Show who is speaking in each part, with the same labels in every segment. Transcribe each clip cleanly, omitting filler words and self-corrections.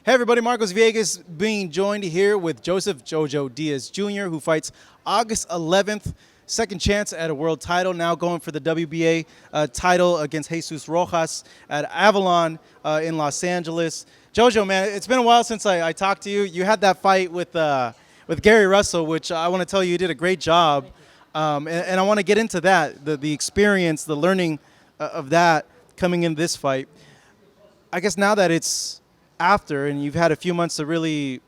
Speaker 1: Hey everybody, Marcos Villegas being joined here with Joseph Jojo Diaz Jr., who fights August 11th, second chance at a world title, now going for the WBA title against Jesus Rojas at Avalon in Los Angeles. Jojo, man, it's been a while since I talked to you. You had that fight with Gary Russell, which I want to tell you, you did a great job. And I want to get into that, the experience, the learning of that coming in this fight. I guess now that it's after and you've had a few months to really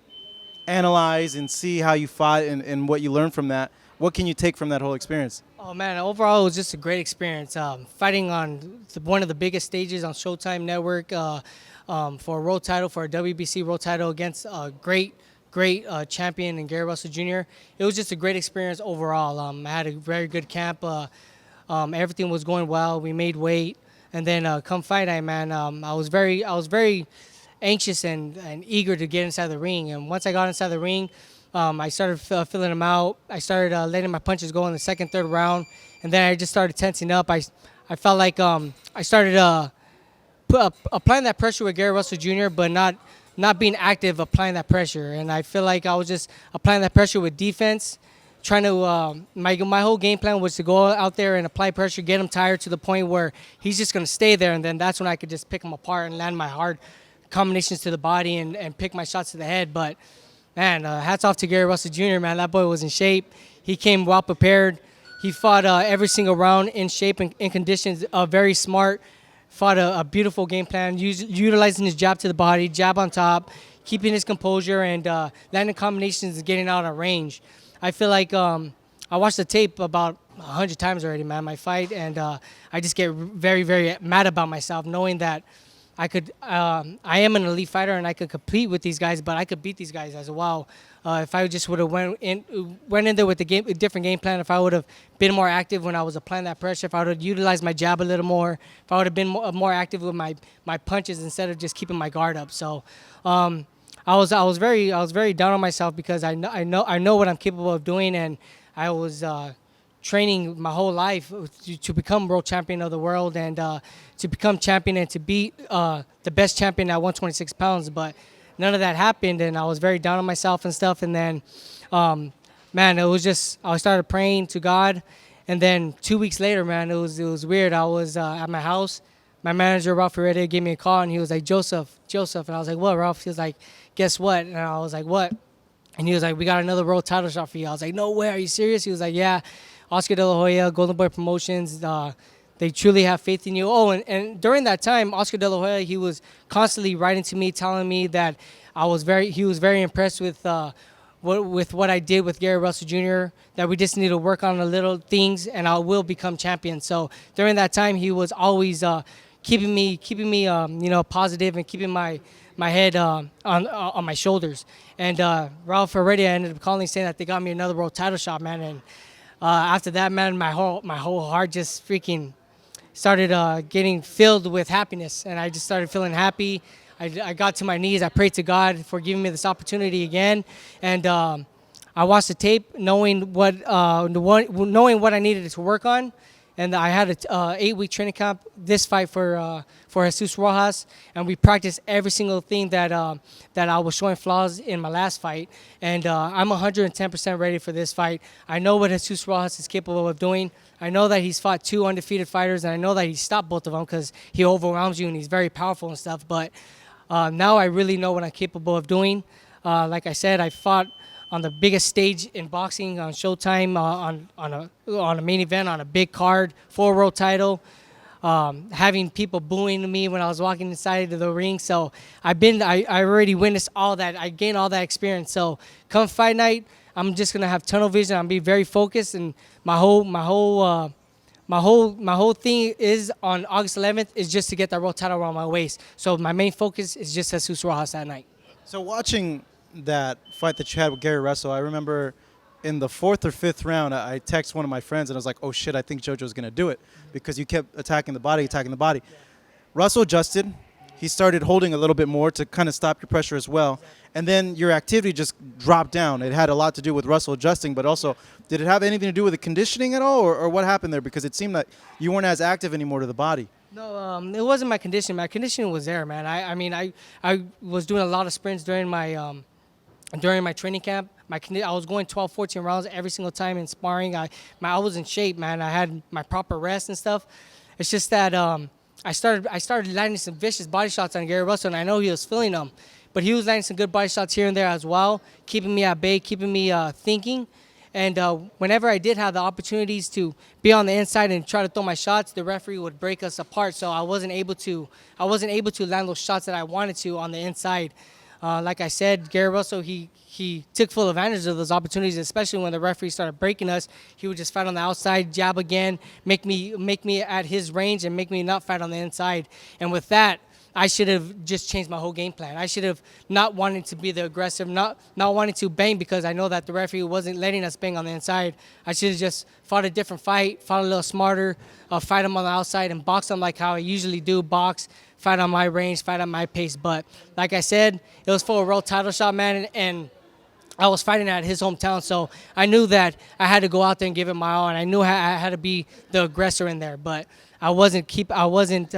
Speaker 1: analyze and see how you fought and what you learned from that, what can you take from that whole experience?
Speaker 2: Oh man, overall it was just a great experience. Fighting on one of the biggest stages on Showtime Network for a world title, for a WBC world title against a great champion in Gary Russell Jr. It was just a great experience overall. I had a very good camp. Everything was going well. We made weight, and then come fight night, man, I was very anxious and eager to get inside the ring. And once I got inside the ring, I started filling them out. I started letting my punches go in the second, third round, and then I just started tensing up. I felt like I started applying that pressure with Gary Russell Jr., but not being active applying that pressure. And I feel like I was just applying that pressure with defense, trying to my whole game plan was to go out there and apply pressure, get him tired to the point where he's just going to stay there, and then that's when I could just pick him apart and land my hard combinations to the body and pick my shots to the head. But man, hats off to Gary Russell Jr., man. That boy was in shape. He came well prepared. He fought every single round in shape and in conditions, very smart. Fought a beautiful game plan, utilizing his jab to the body, jab on top, keeping his composure, and landing combinations and getting out of range. I feel like I watched the tape about 100 times already, man, my fight, and I just get very, very mad about myself, knowing that I am an elite fighter and I could compete with these guys, but I could beat these guys as well. If I just would have went in there with a different game plan, if I would have been more active when I was applying that pressure, if I would have utilized my jab a little more, if I would have been more active with my punches instead of just keeping my guard up. So I was very down on myself because I know what I'm capable of doing, and I was training my whole life to become world champion of the world and to become champion and to be the best champion at 126 pounds. But none of that happened, and I was very down on myself and stuff. And then, man, it was just, I started praying to God. And then 2 weeks later, man, it was weird. I was at my house. My manager, Ralph Heredia, gave me a call, and he was like, Joseph. And I was like, what, Ralph? He was like, guess what? And I was like, what? And he was like, we got another world title shot for you. I was like, no way, are you serious? He was like, yeah. Oscar De La Hoya, Golden Boy Promotions, they truly have faith in you. Oh, and during that time, Oscar De La Hoya, he was constantly writing to me, telling me that he was very impressed with what I did with Gary Russell Jr., that we just need to work on the little things and I will become champion. So during that time, he was always keeping me positive and keeping my head on my shoulders. And Ralph Heredia ended up calling, saying that they got me another world title shot, man. And after that, man, my whole heart just freaking started getting filled with happiness, and I just started feeling happy. I got to my knees. I prayed to God for giving me this opportunity again, and I watched the tape, knowing what I needed to work on. And I had an 8-week training camp, this fight for Jesus Rojas, and we practiced every single thing that I was showing flaws in my last fight. And I'm 110% ready for this fight. I know what Jesus Rojas is capable of doing. I know that he's fought 2 undefeated fighters, and I know that he stopped both of them because he overwhelms you and he's very powerful and stuff. But now I really know what I'm capable of doing. Like I said, I fought on the biggest stage in boxing on Showtime, on a main event, on a big card, for a world title, having people booing me when I was walking inside of the ring. So I already witnessed all that. I gained all that experience. So come fight night, I'm just gonna have tunnel vision. I'm be very focused, and my whole thing is on August 11th is just to get that world title around my waist. So my main focus is just Jesus Rojas that night.
Speaker 1: So watching that fight that you had with Gary Russell, I remember in the 4th or 5th round, I texted one of my friends and I was like, oh shit, I think Jojo's going to do it, because you kept attacking the body. Russell adjusted. He started holding a little bit more to kind of stop your pressure as well. And then your activity just dropped down. It had a lot to do with Russell adjusting, but also, did it have anything to do with the conditioning at all, or what happened there? Because it seemed that you weren't as active anymore to the body.
Speaker 2: No, it wasn't my condition. My condition was there, man. I was doing a lot of sprints during my training camp. I was going 12, 14 rounds every single time in sparring. I was in shape, man. I had my proper rest and stuff. It's just that I started landing some vicious body shots on Gary Russell, and I know he was feeling them, but he was landing some good body shots here and there as well, keeping me at bay, keeping me thinking. And whenever I did have the opportunities to be on the inside and try to throw my shots, the referee would break us apart. So I wasn't able to land those shots that I wanted to on the inside. Like I said, Gary Russell, he took full advantage of those opportunities, especially when the referee started breaking us. He would just fight on the outside, jab again, make me at his range and make me not fight on the inside. And with that, I should have just changed my whole game plan. I should have not wanted to be the aggressive, not wanting to bang because I know that the referee wasn't letting us bang on the inside. I should have just fought a different fight, fought a little smarter, fight him on the outside and box him like how I usually do, box, fight on my range, fight on my pace. But like I said, it was for a world title shot, man, and I was fighting at his hometown, so I knew that I had to go out there and give it my all, and I knew I had to be the aggressor in there. But I wasn't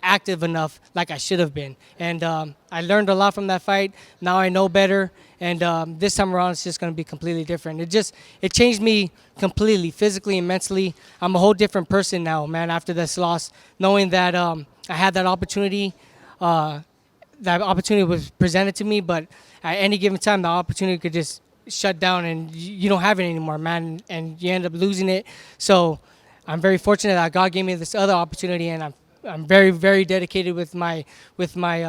Speaker 2: active enough like I should have been, and I learned a lot from that fight. Now I know better, and this time around it's just going to be completely different. It changed me completely, physically and mentally. I'm a whole different person now, man. After this loss, knowing that I had that opportunity. That opportunity was presented to me, but at any given time, the opportunity could just shut down and you don't have it anymore, man, and you end up losing it. So I'm very fortunate that God gave me this other opportunity, and I'm very, very dedicated with my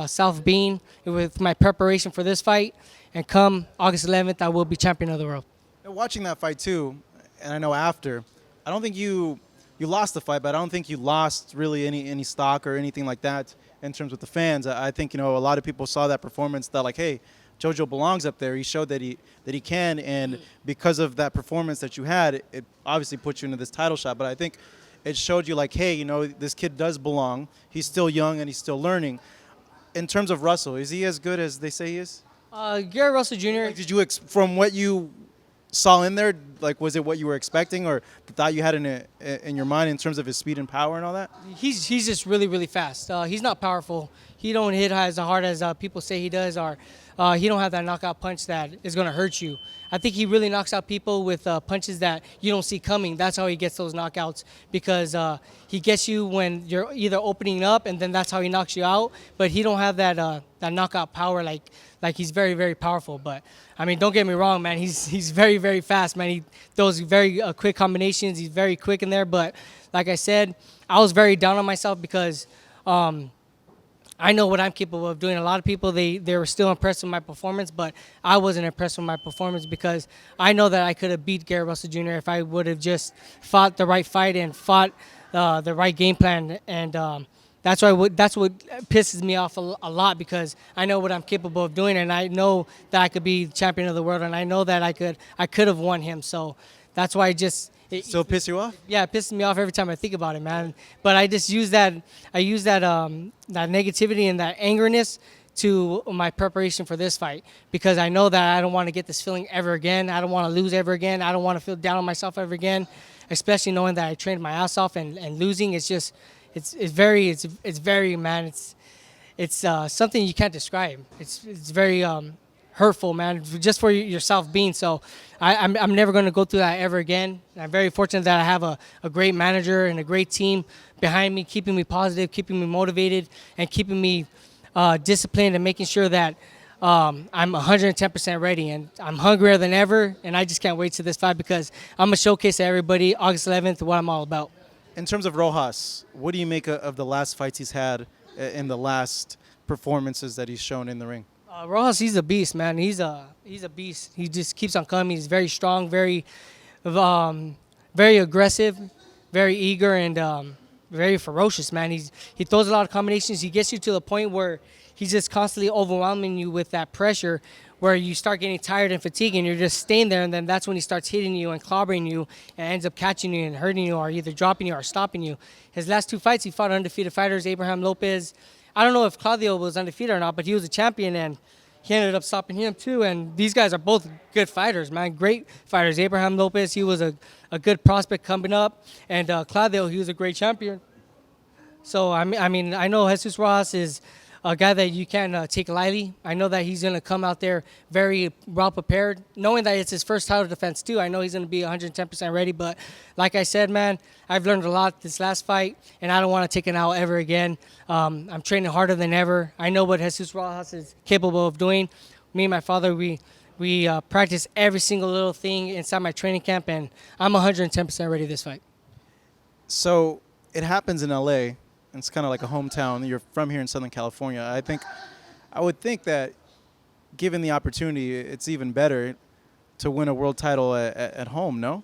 Speaker 2: self-being, with my preparation for this fight. And come August 11th, I will be champion of the world.
Speaker 1: Now, watching that fight too, and I know after, I don't think you lost the fight, but I don't think you lost really any stock or anything like that in terms with the fans. I think a lot of people saw that performance, thought like, hey, Jojo belongs up there. He showed that he can, and because of that performance that you had, it obviously put you into this title shot. But I think it showed you like, hey, this kid does belong. He's still young and he's still learning. In terms of Russell, is he as good as they say he is?
Speaker 2: Gary Russell Jr.
Speaker 1: Like, did you from what you saw in there, like, was it what you were expecting or the thought you had in your mind in terms of his speed and power and all that?
Speaker 2: He's just really, really fast. He's not powerful. He don't hit as hard as people say he does, or he don't have that knockout punch that is going to hurt you. I think he really knocks out people with punches that you don't see coming. That's how he gets those knockouts, because he gets you when you're either opening up, and then that's how he knocks you out. But he don't have that knockout power like he's very, very powerful. But I mean, don't get me wrong, man. He's very, very fast, man. He those very quick combinations. He's very quick in there. But like I said, I was very down on myself because I know what I'm capable of doing. A lot of people, they were still impressed with my performance, but I wasn't impressed with my performance because I know that I could have beat Gary Russell Jr. if I would have just fought the right fight and fought the right game plan. And that's what pisses me off a lot, because I know what I'm capable of doing, and I know that I could be champion of the world, and I know that I could have won him. So that's why it
Speaker 1: Still piss you off?
Speaker 2: Yeah, it pisses me off every time I think about it, man. But I just use that negativity and that angerness to my preparation for this fight, because I know that I don't want to get this feeling ever again. I don't want to lose ever again. I don't want to feel down on myself ever again, especially knowing that I trained my ass off, and losing is just it's very man, it's something you can't describe. It's very hurtful, man, just for yourself being. So I'm never going to go through that ever again. I'm very fortunate that I have a great manager and a great team behind me, keeping me positive, keeping me motivated, and keeping me disciplined, and making sure that I'm 110% ready, and I'm hungrier than ever, and I just can't wait to this fight, because I'm going to showcase to everybody August 11th what I'm all about.
Speaker 1: In terms of Rojas, what do you make of the last fights he's had in the last performances that he's shown in the ring?
Speaker 2: Rojas, he's a beast, man. He's a beast. He just keeps on coming. He's very strong, very aggressive, very eager, and very ferocious, man. He throws a lot of combinations. He gets you to the point where he's just constantly overwhelming you with that pressure, where you start getting tired and fatigued, and you're just staying there, and then that's when he starts hitting you and clobbering you and ends up catching you and hurting you, or either dropping you or stopping you. His last two fights, he fought undefeated fighters, Abraham Lopez. I don't know if Claudio was undefeated or not, but he was a champion, and he ended up stopping him too. And these guys are both good fighters, man, great fighters. Abraham Lopez, he was a good prospect coming up, and Claudio, he was a great champion. So I know Jesus Rojas is a guy that you can't take lightly. I know that he's going to come out there very well prepared, knowing that it's his first title defense too. I know he's going to be 110% ready. But like I said, man, I've learned a lot this last fight, and I don't want to take an L ever again. I'm training harder than ever. I know what Jesus Rojas is capable of doing. Me and my father, we practice every single little thing inside my training camp, and I'm 110% ready this fight.
Speaker 1: So it happens in LA. It's kind of like a hometown. You're from here in Southern California. I would think that given the opportunity, it's even better to win a world title at home, no?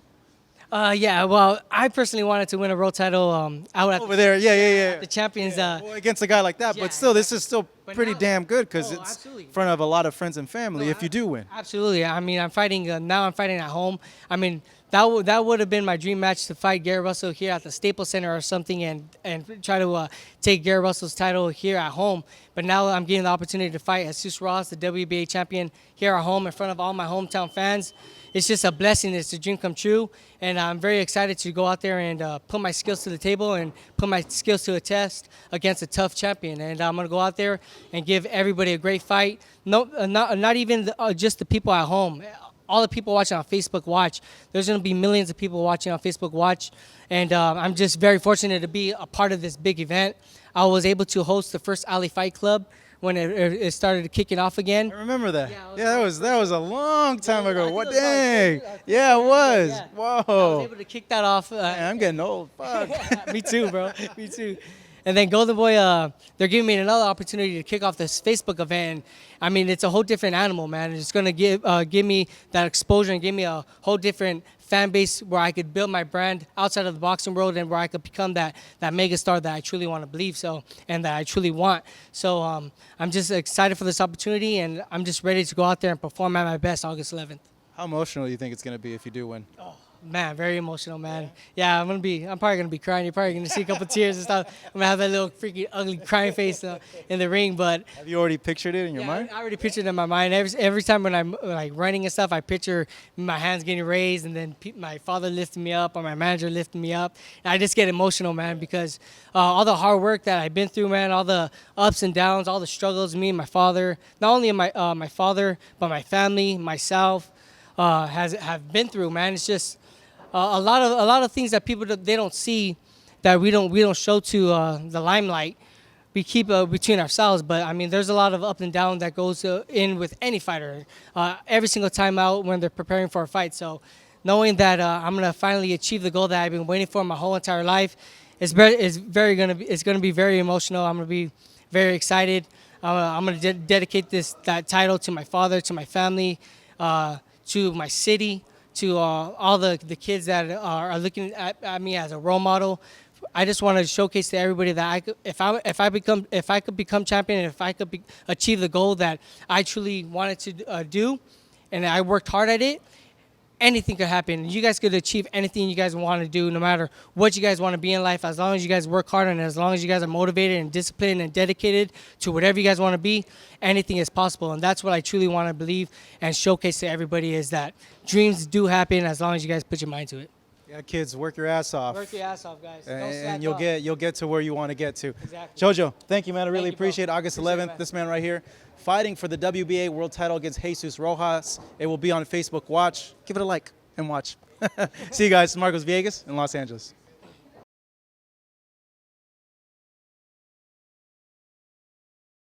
Speaker 2: Yeah, well, I personally wanted to win a world title out at
Speaker 1: Over there, yeah.
Speaker 2: the champions.
Speaker 1: Well, against a guy like that,
Speaker 2: yeah,
Speaker 1: but still, this
Speaker 2: exactly.
Speaker 1: is still
Speaker 2: But
Speaker 1: pretty
Speaker 2: now-
Speaker 1: damn good because
Speaker 2: Oh,
Speaker 1: it's
Speaker 2: absolutely.
Speaker 1: in front of a lot of friends and family if you do win.
Speaker 2: Absolutely. I mean, I'm fighting now. I'm fighting at home. I mean, that would have been my dream match to fight Gary Russell here at the Staples Center or something, and try to take Gary Russell's title here at home. But now I'm getting the opportunity to fight Jesus Ross, the WBA champion, here at home in front of all my hometown fans. It's just a blessing. It's a dream come true, and I'm very excited to go out there and put my skills to the table and put my skills to a test against a tough champion. And I'm gonna go out there and give everybody a great fight. No, not even just the people at home. All the people watching on Facebook Watch. There's going to be millions of people watching on Facebook Watch. And I'm just very fortunate to be a part of this big event. I was able to host the first Alley Fight Club when it started kicking off again.
Speaker 1: I remember that.
Speaker 2: Yeah,
Speaker 1: Yeah, that was a long time
Speaker 2: I
Speaker 1: ago.
Speaker 2: think
Speaker 1: What
Speaker 2: it was about
Speaker 1: dang?
Speaker 2: 20,
Speaker 1: Yeah, it was.
Speaker 2: Yeah. I
Speaker 1: Whoa.
Speaker 2: was able to kick that off.
Speaker 1: Man, I'm getting old. Fuck.
Speaker 2: Me too, bro. Me too. And then Golden Boy, they're giving me another opportunity to kick off this Facebook event. I mean, it's a whole different animal, man. It's gonna give me that exposure and give me a whole different fan base where I could build my brand outside of the boxing world and where I could become that mega star that I truly want to believe so and that I truly want. So I'm just excited for this opportunity, and I'm just ready to go out there and perform at my best August 11th.
Speaker 1: How emotional do you think it's going to be if you do win?
Speaker 2: Man, very emotional, man. Yeah, I'm probably gonna be crying. You're probably gonna see a couple tears and stuff. I'm gonna have that little freaky, ugly crying face in the ring. But
Speaker 1: Have you already pictured it in your
Speaker 2: yeah,
Speaker 1: mind?
Speaker 2: I already pictured it in my mind. Every time when I'm like running and stuff, I picture my hands getting raised, and then my father lifting me up or my manager lifting me up. And I just get emotional, man, because all the hard work that I've been through, man, all the ups and downs, all the struggles me and my father, not only my father but my family, myself, have been through, man. It's just a lot of things that people they don't see, that we don't show to the limelight. We keep between ourselves, but I mean, there's a lot of up and down that goes in with any fighter every single time out when they're preparing for a fight. So knowing that I'm gonna finally achieve the goal that I've been waiting for my whole entire life, it's gonna be very emotional. I'm gonna be very excited. I'm gonna dedicate that title to my father, to my family, to my city, to all the kids that are looking at me as a role model. I just want to showcase to everybody that if I could become champion, and if I could achieve the goal that I truly wanted to do, and I worked hard at it, anything could happen. You guys could achieve anything you guys want to do, no matter what you guys want to be in life. As long as you guys work hard and as long as you guys are motivated and disciplined and dedicated to whatever you guys want to be, anything is possible. And that's what I truly want to believe and showcase to everybody, is that dreams do happen as long as you guys put your mind to it.
Speaker 1: Yeah, kids, work your ass off.
Speaker 2: Work your ass off, guys. Don't
Speaker 1: And
Speaker 2: slack
Speaker 1: you'll
Speaker 2: off.
Speaker 1: get to where you want to get to.
Speaker 2: Exactly.
Speaker 1: Jojo, thank you, man. I really
Speaker 2: Thank you, bro.
Speaker 1: appreciate it. August
Speaker 2: Appreciate it,
Speaker 1: 11th,
Speaker 2: man.
Speaker 1: this man right here, fighting for the WBA world title against Jesus Rojas. It will be on Facebook Watch. Give it a like and watch. See you guys. Marcos Villegas in Los Angeles.